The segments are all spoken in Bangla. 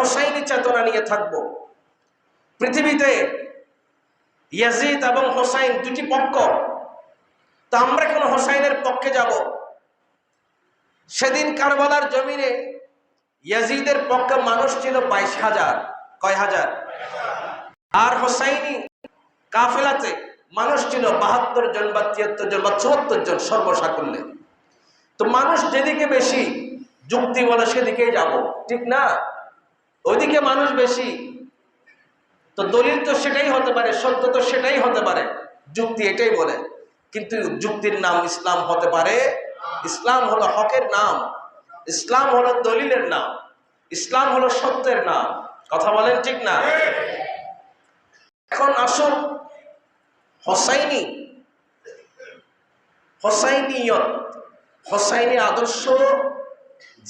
হোসাইনি চেতনা নিয়ে থাকব। পৃথিবীতে ইয়াজিদ এবং হোসাইন দুটি পক্ষ, তা আমরা কোন হোসাইনের পক্ষে যাব? সেদিন কারবালার জমিনে ইয়াজিদের পক্ষে মানুষ ছিল 22,000। কয় হাজার? আর হোসাইনি কাফেলাতে মানুষ ছিল 72 জন বা 73 জন বা 74 জন সর্বসাকুল্যে। তো মানুষ যেদিকে বেশি, যুক্তি বলে সেদিকেই যাব, ঠিক না? ওইদিকে মানুষ বেশি, তো দলিল তো সেটাই হতে পারে, সত্য তো সেটাই হতে পারে, যুক্তি এটাই বলে। কিন্তু যুক্তির নাম ইসলাম হতে পারে? ইসলাম হলো হকের নাম, ইসলাম হলো দলিলের নাম, ইসলাম হলো সত্যের নাম। কথা বলেন ঠিক না? এখন আসুন, হোসাইনিয়ত, হোসাইনি আদর্শ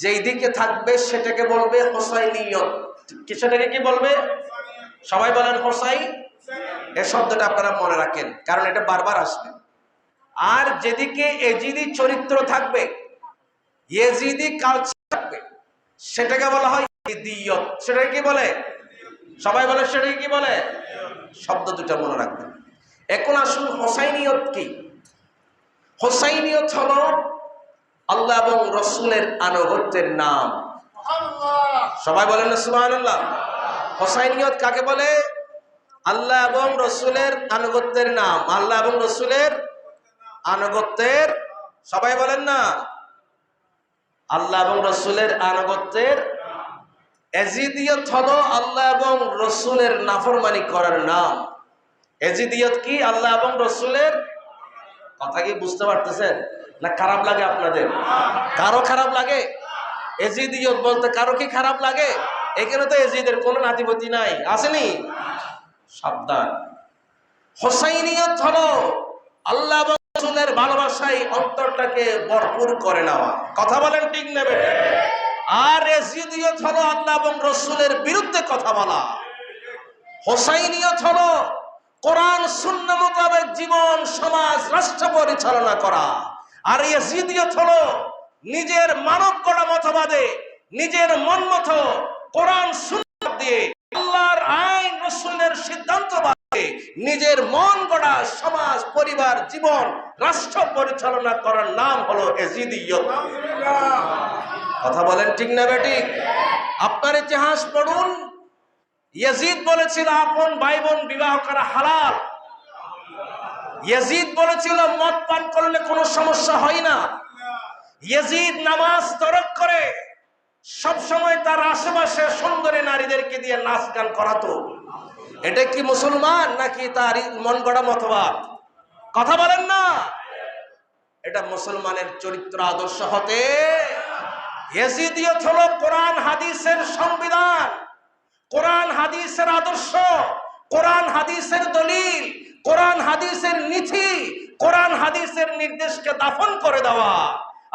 যেই দিকে থাকবে সেটাকে বলবে হোসাইনিয়ত। সেটাকে কি বলবে? সবাই বলেন হোসাইন। এই শব্দটা আপনারা মনে রাখেন, কারণ এটা বারবার আসবে। আর যেদিকে এজিদি চরিত্র থাকবে, ইয়েজিদি কালচার থাকবে, সেটাকে বলা হয় ইয়েজিদিয়ত। সেটাকে কি বলে? সবাই বলে সেটাকে কি বলে? শব্দ দুটা মনে রাখবেন। এখন আসুন, হোসাইনিয়ত কি? হোসাইনিয়ত হলো আল্লাহ এবং রসুলের আনুগত্যের নাম। সবাই বলেন না সুবহানাল্লাহ। হোসাইনিয়ত কাকে বলে? আল্লাহ এবং রসুলের আনুগত্যের নাম, আল্লাহ এবং রসুলের আনুগত্যের, সবাই বলেন না, আল্লাহ এবং রসুলের আনুগত্যের। এজিদিয়ত হলো আল্লাহ এবং রসুলের নাফরমানি করার নাম। এজিদিয়ত কি? আল্লাহ এবং রসুলের। কথা কি বুঝতে পারতেছেন না? খারাপ লাগে আপনাদের? কারো খারাপ লাগে? এজিদিয়ত বলতে কারো কি খারাপ লাগে? এখানে তো এজিদের কোনো নাতিপতি নাই, আসেনি? সাবধান। হোসাইনিয়ত হলো আল্লাহ এবং রাসূলের ভালোবাসায় অন্তরটাকে ভরপুর করে নেওয়া। কথা বলেন ঠিক নেবে? আর এজিদিয়ত হলো আল্লাহ এবং রাসূলের বিরুদ্ধে কথা বলা। হোসাইনিয়ত হলো কোরআন সুন্নাহ মোতাবেক জীবন, সমাজ, রাষ্ট্র পরিচালনা করা। আর এজিদিয়ত হলো নিজের মানব গড়া মতবাদে, নিজের মন মতো কোরআন সুন্নাহ দিয়ে, আল্লাহর আইন রাসূলের সিদ্ধান্ত বাদে নিজের মন গড়া সমাজ, পরিবার, জীবন, রাষ্ট্র পরিচালনা করার নাম হলো এজিদিয়ত। কথা বলেন ঠিক না বেটি? আপনার ইতিহাস পড়ুন। ইয়াজিদ বলেছিল আপন ভাই বোন বিবাহ করা হালাল। ইয়াজিদ বলেছিল মদ পান করলে কোনো সমস্যা হয় না। ইয়াজিদ নামাজ তরক করে সব সময় তার আশেপাশে সুন্দরী নারীদেরকে দিয়ে নাচ গান করাতো। এটা কি মুসলমান নাকি তার মন গড়া মতবাদ? কথা বলেন না। এটা মুসলমানের চরিত্র আদর্শ হতে। ইয়াজিদিয়ত হলো কোরআন হাদিসের সংবিধান, কোরআন হাদিসের আদর্শ, কোরআন হাদিসের দলিল, কোরআন হাদিসের নীতি, কোরআন হাদিসের নির্দেশকে দাফন করে দেওয়া।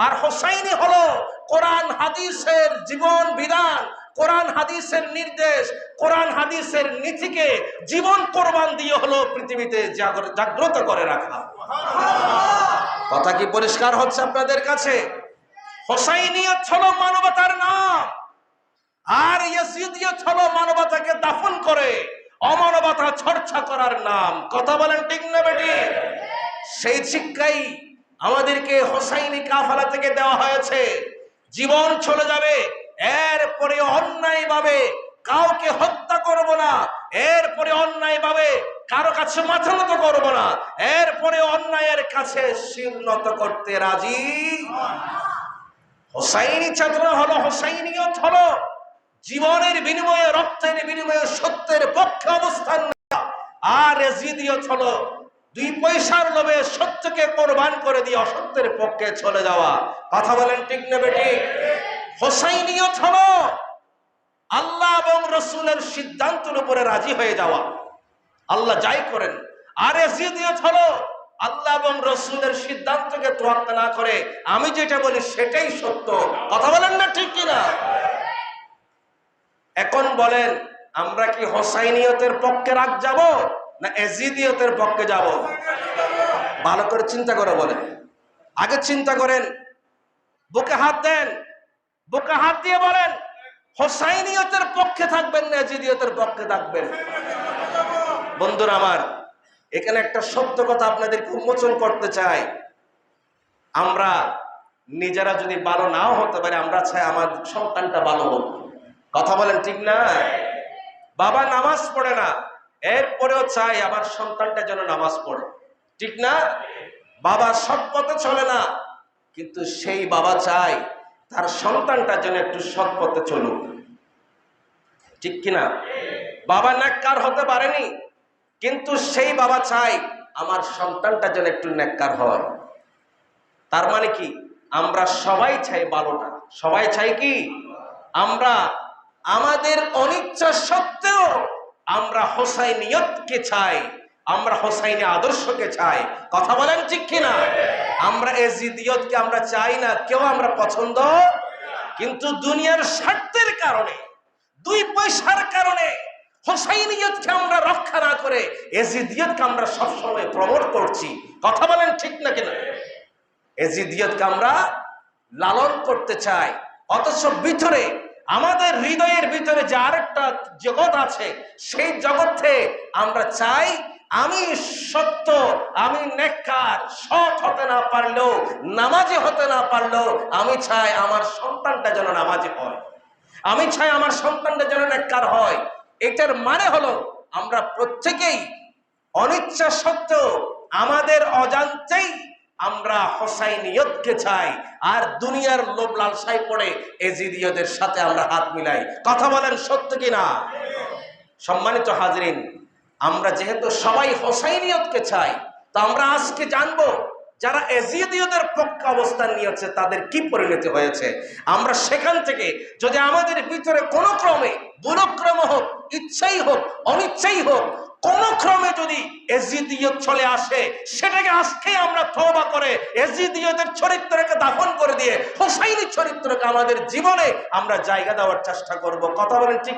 আর হোসাইনি হলো কোরআন হাদিসের জীবন বিধান, কোরআন হাদিসের নির্দেশ, কোরআন হাদিসের নীতিকে জীবন কোরবান দিয়ে হলো পৃথিবীতে জাগ্রত করে রাখা। কথা কি পরিষ্কার হচ্ছে আপনাদের কাছে? হোসাইনিয়ত হলো মানবতার নাম, আর ইয়াজিদিয়ত হলো মানবতাকে দাফন করে অমানবতা চর্চা করার নাম। কথা বলেন ঠিক না বেটি? সেই শিক্ষাই আমাদেরকে হোসাইনি কাফেলা থেকে দেওয়া হয়েছে। জীবন চলে যাবে, এরপরে অন্যায় ভাবে কাউকে হত্যা করব না, এরপরে অন্যায় ভাবে কারো কাছে মাথা নত করব না, এরপরে অন্যায়ের কাছে শির নত করতে রাজি। হোসাইনি চেতনা হলো, হোসাইনিয়ত হলো জীবনের বিনিময়ে, রক্তের বিনিময়ে সত্যের পক্ষে অবস্থান নেওয়া। আর এজিদিয়ত হলো 2 পয়সার লোভে সত্যকে কোরবান করে দিয়ে অসত্যের পক্ষে চলে যাওয়া। কথা বলেন ঠিক না বেটি? হোসাইনিয়ত হলো আল্লাহ এবং রসুলের সিদ্ধান্তের উপরে রাজি হয়ে যাওয়া, আল্লাহ যাই করেন। আর এজিদিয়ত হলো আল্লাহ এবং রসুলের সিদ্ধান্তকে তোয়াক্কা না করে আমি যেটা বলি সেটাই সত্য। কথা বলেন না ঠিক কিনা? এখন বলেন, আমরা কি হোসাইনিয়তের পক্ষে রাগ যাব না এজিদিয়তের পক্ষে যাব? ভালো করে চিন্তা করে বলেন। আগে চিন্তা করেন, বুকে হাত দেন, বুকে হাত দিয়ে বলেন হোসাইনিয়তের পক্ষে থাকবেন না এজিদিয়তের পক্ষে থাকবেন? বন্ধুরা আমার, এখানে একটা সত্য কথা আপনাদেরকে উন্মোচন করতে চাই। আমরা নিজেরা যদি ভালো নাও হতে পারে, আমরা চাই আমার সন্তানটা ভালো হোক। কথা বলেন ঠিক না? বাবা নামাজ পড়ে না, এরপরেও চাই আমার সন্তানটা যেন নামাজ পড়ে, ঠিক না? বাবা সৎ পথে চলে না, কিন্তু সেই বাবা চাই তার সন্তানটা যেন একটু সৎ পথে চলুক, ঠিক কিনা? বাবা নেককার হতে পারেনি, কিন্তু সেই বাবা চাই আমার সন্তানটা যেন একটু নেককার হয়। তার মানে কি, আমরা সবাই চাই ভালোটা। সবাই চাই কি? আমরা আমাদের অনিচ্ছা সত্ত্বেও আমরা হোসাইনিয়তকে চাই, আমরা হোসাইনি আদর্শকে চাই। কথা বলেন ঠিক কিনা? আমরা এজিদিয়তকে আমরা চাই না, কেউ আমরা পছন্দ। কিন্তু দুনিয়ার স্বার্থের কারণে, 2 পয়সার কারণে হোসাইনিয়তকে আমরা রক্ষা না করে এজিদিয়তকে আমরা সবসময় প্রমোট করছি। কথা বলেন ঠিক না কিনা? এজিদিয়তকে আমরা লালন করতে চাই, অথচ ভিতরে আমাদের হৃদয়ের ভিতরে যে আরেকটা জগৎ আছে, সেই জগতে আমরা চাই আমি সত্য, আমি নেককার, সৎ হতে না পারলেও, নামাজি হতে না পারলেও আমি চাই আমার সন্তানটা যেন নামাজি হয়, আমি চাই আমার সন্তানটা যেন নেককার হয়। এটার মানে হলো আমরা প্রত্যেকেই অনিচ্ছা সত্ত্বেও আমাদের অজান্তেই আমরা হোসাইনিয়তকে চাই, আর দুনিয়ার লোভ লালসায় পড়ে এজিদিয়তের সাথে আমরা হাত মিলাই। কথা বলেন সত্য কিনা? সম্মানিত হাজরিন, আমরা যেহেতু সবাই হোসাইনিয়তকে চাই, তো আমরা আজকে জানবো যারা এজিদিয়তের পক্ষে অবস্থান নিয়েছে তাদের কি পরিণতি হয়েছে। আমরা সেখান থেকে যদি আমাদের ভিতরে কোনো ক্রমে, দুরক্রম হোক, ইচ্ছাই হোক, অনিচ্ছাই হোক, কোন ক্রমে যদি এজিদিয়ত চলে আসে, সেটাকে আজকে আমরা তওবা করে এজিদিয়তের চরিত্রকে দাফন করে দিয়ে হোসাইনি চরিত্রকে আমাদের জীবনে আমরা জায়গা দেওয়ার চেষ্টা করব। কথা বলেন ঠিক?